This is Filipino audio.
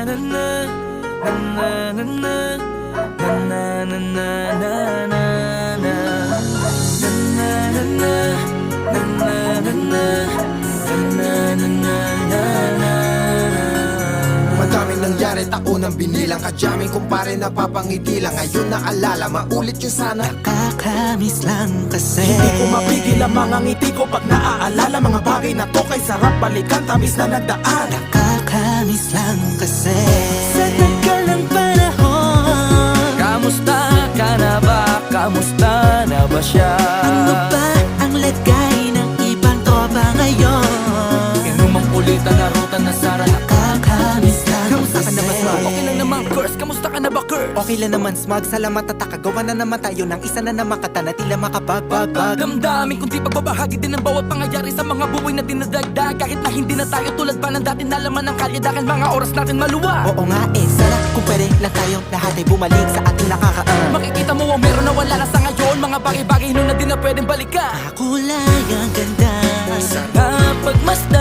na na na na na na na na na na na Madaming nangyari, taunang binilang kadyaming kumpare napapangiti lang. Ngayon naalala, maulit yun sana. Nakakamiss lang kasi Hindi ko mapigil ang mga ngiti ko pag naaalala mga bagay na to kay sarap balikan, tamis na nagdaan. Nakakamiss lang kasi sa tagal ng panahon. Kamusta ka na ba? Kamusta na ba siya? Ano ba ang lagay ng ibang tropa ngayon? Inumang ulitan na ruta na Sara. Nakakamiss lang Kamusta ka na ba, Smug? kasi Okay lang naman, Curse. Kamusta ka na ba, Curse? Okay lang naman, Smug. Salamat at takagawa na naman tayo ng isa na naman kata na tila makabagbag. Damdamin kundi pagbabahagi din ng bawat pangyayari sa mga buhay na dinadagdag. Kahit na hindi na tayo tulad pa ng dati na laman ng kalye, dahil mga oras natin maluwag. Oo nga sana kung pwede lang tayo lahat ay bumalik sa ating nakakaan. Makikita mo ang meron na wala na sa ngayon. Mga bagay-bagay nun na di na pwedeng balikan. Kulay ang ganda. Sarap pagmasdan